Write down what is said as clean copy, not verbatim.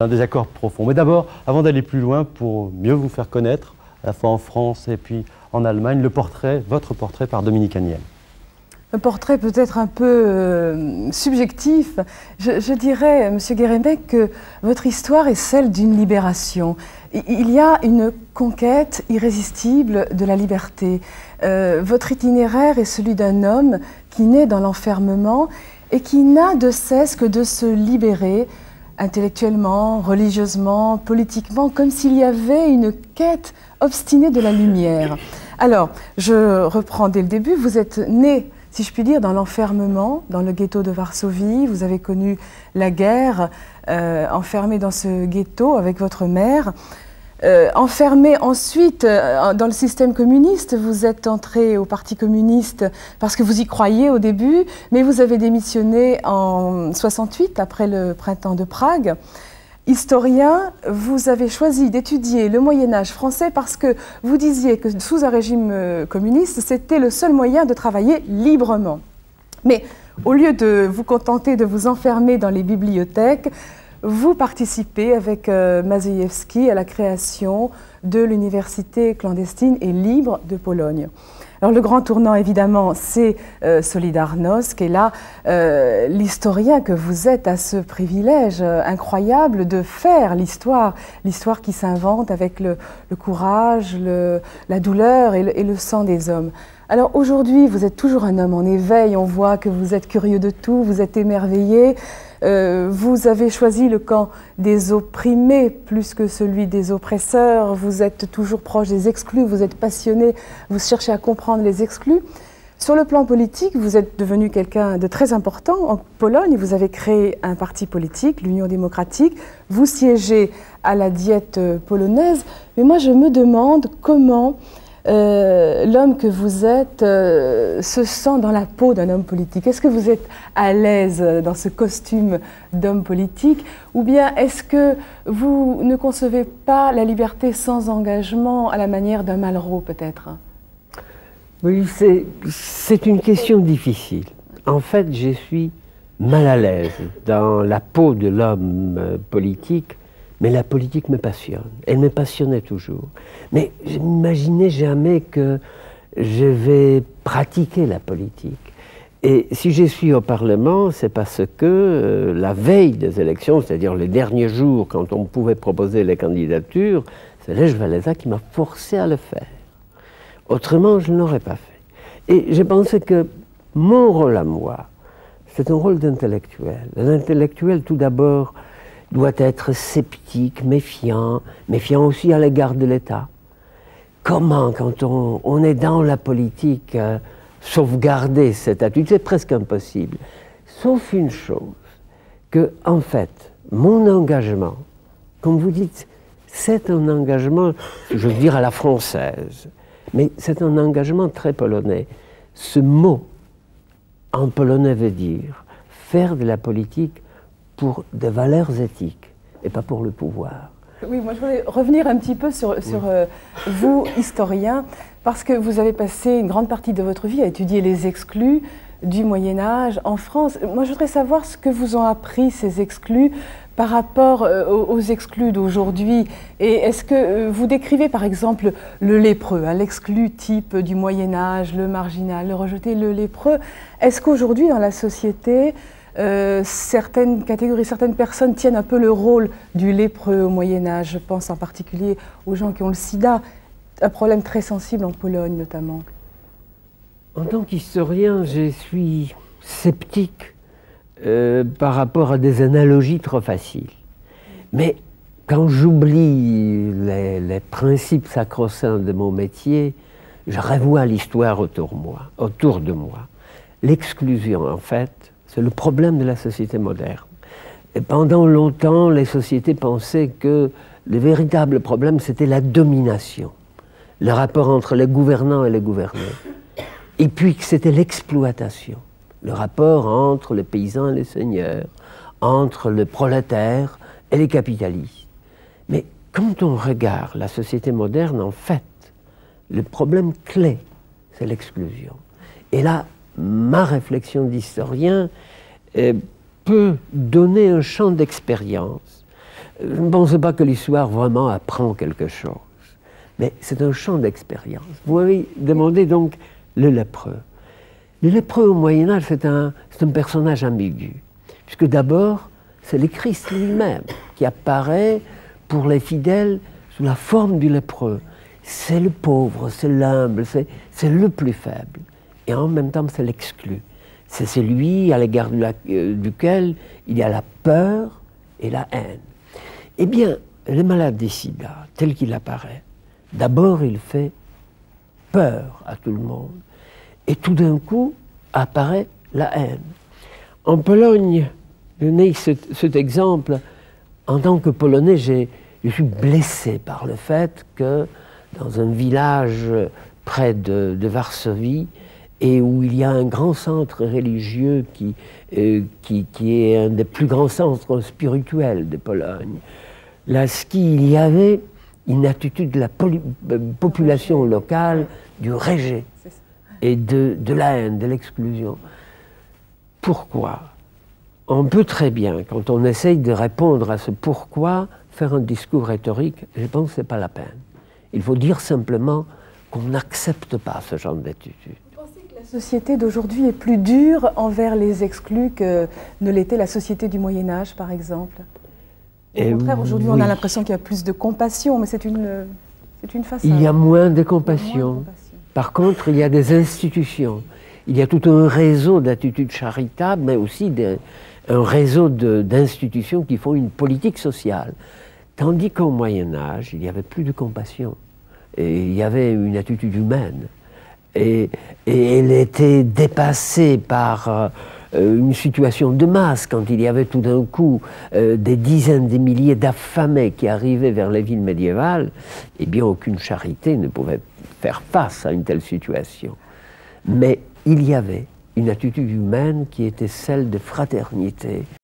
Un désaccord profond. Mais d'abord, avant d'aller plus loin, pour mieux vous faire connaître, à la fois en France et puis en Allemagne, votre portrait par Dominique Aniel. Un portrait peut-être un peu subjectif. Je dirais, Monsieur Guérémec, que votre histoire est celle d'une libération. Il y a une conquête irrésistible de la liberté. Votre itinéraire est celui d'un homme qui naît dans l'enfermement et qui n'a de cesse que de se libérer intellectuellement, religieusement, politiquement, comme s'il y avait une quête obstinée de la lumière. Alors, je reprends dès le début. Vous êtes né, si je puis dire, dans l'enfermement, dans le ghetto de Varsovie. Vous avez connu la guerre, enfermé dans ce ghetto avec votre mère. Enfermé ensuite dans le système communiste, vous êtes entré au Parti communiste parce que vous y croyiez au début, mais vous avez démissionné en 68, après le printemps de Prague. Historien, vous avez choisi d'étudier le Moyen-Âge français parce que vous disiez que sous un régime communiste, c'était le seul moyen de travailler librement. Mais au lieu de vous contenter de vous enfermer dans les bibliothèques, vous participez avec Mazejewski à la création de l'université clandestine et libre de Pologne. Alors le grand tournant, évidemment, c'est Solidarność, et là, l'historien que vous êtes a ce privilège incroyable de faire l'histoire qui s'invente avec le courage, la douleur et le sang des hommes. Alors aujourd'hui, vous êtes toujours un homme en éveil, on voit que vous êtes curieux de tout, vous êtes émerveillé. Vous avez choisi le camp des opprimés plus que celui des oppresseurs. Vous êtes toujours proche des exclus, vous êtes passionné, vous cherchez à comprendre les exclus. Sur le plan politique, vous êtes devenu quelqu'un de très important en Pologne. Vous avez créé un parti politique, l'Union démocratique. Vous siégez à la Diète polonaise. Mais moi, je me demande comment l'homme que vous êtes se sent dans la peau d'un homme politique. Est-ce que vous êtes à l'aise dans ce costume d'homme politique, ou bien est-ce que vous ne concevez pas la liberté sans engagement à la manière d'un Malraux peut-être? Oui, c'est une question difficile. En fait, je suis mal à l'aise dans la peau de l'homme politique. Mais la politique me passionne. Elle me passionnait toujours. Mais je n'imaginais jamais que je vais pratiquer la politique. Et si je suis au Parlement, c'est parce que la veille des élections, c'est-à-dire les derniers jours, quand on pouvait proposer les candidatures, c'est Lech Walesa qui m'a forcé à le faire. Autrement, je ne l'aurais pas fait. Et j'ai pensé que mon rôle à moi, c'est un rôle d'intellectuel. L'intellectuel, tout d'abord, doit être sceptique, méfiant aussi à l'égard de l'État. Comment, quand on est dans la politique, sauvegarder cette attitude? C'est presque impossible. Sauf une chose, que, en fait, mon engagement, comme vous dites, c'est un engagement, je veux dire à la française, mais c'est un engagement très polonais. Ce mot, en polonais, veut dire faire de la politique pour des valeurs éthiques et pas pour le pouvoir. Oui, moi je voulais revenir un petit peu sur vous, historien, parce que vous avez passé une grande partie de votre vie à étudier les exclus du Moyen-Âge en France. Moi je voudrais savoir ce que vous ont appris ces exclus par rapport aux exclus d'aujourd'hui. Et est-ce que vous décrivez par exemple le lépreux, hein, l'exclu type du Moyen-Âge, le marginal, le rejeté, le lépreux? Est-ce qu'aujourd'hui dans la société, certaines catégories, certaines personnes tiennent un peu le rôle du lépreux au Moyen-Âge? Je pense en particulier aux gens qui ont le sida, un problème très sensible en Pologne notamment. En tant qu'historien, je suis sceptique par rapport à des analogies trop faciles. Mais quand j'oublie les principes sacro-saints de mon métier, je revois l'histoire autour de moi. L'exclusion, en fait, c'est le problème de la société moderne. Et pendant longtemps, les sociétés pensaient que le véritable problème, c'était la domination, le rapport entre les gouvernants et les gouvernés. Et puis que c'était l'exploitation, le rapport entre les paysans et les seigneurs, entre le prolétaire et les capitalistes. Mais quand on regarde la société moderne, en fait, le problème clé, c'est l'exclusion. Et là, ma réflexion d'historien peut donner un champ d'expérience Je ne pense pas que l'histoire vraiment apprend quelque chose. Mais c'est un champ d'expérience. Vous m'avez demandé donc le lépreux. Le lépreux au Moyen-Âge, c'est un personnage ambigu. Puisque d'abord, c'est le Christ lui-même qui apparaît pour les fidèles sous la forme du lépreux. C'est le pauvre, c'est l'humble, c'est le plus faible. Et en même temps, c'est l'exclu. C'est celui à l'égard duquel il y a la peur et la haine. Eh bien, le malade des sida, tel qu'il apparaît, d'abord il fait peur à tout le monde. Et tout d'un coup, apparaît la haine. En Pologne, je n'ai cet exemple, en tant que Polonais, je suis blessé par le fait que dans un village près de Varsovie, et où il y a un grand centre religieux qui est un des plus grands centres spirituels de Pologne, là, il y avait une attitude de la population locale du rejet et de la haine, de l'exclusion. Pourquoi? On peut très bien, quand on essaye de répondre à ce pourquoi, faire un discours rhétorique. Je pense que ce n'est pas la peine. Il faut dire simplement qu'on n'accepte pas ce genre d'attitude. Vous pensez que la société d'aujourd'hui est plus dure envers les exclus que ne l'était la société du Moyen-Âge, par exemple? Au contraire, aujourd'hui, on a l'impression qu'il y a plus de compassion, mais c'est une façade. Il y a moins de compassion. Par contre, il y a des institutions. Il y a tout un réseau d'attitudes charitables, mais aussi un réseau d'institutions qui font une politique sociale. Tandis qu'au Moyen-Âge, il n'y avait plus de compassion. Et il y avait une attitude humaine. Et elle était dépassée par une situation de masse, quand il y avait tout d'un coup des dizaines de milliers d'affamés qui arrivaient vers les villes médiévales. Eh bien, aucune charité ne pouvait faire face à une telle situation. Mais il y avait une attitude humaine qui était celle de fraternité.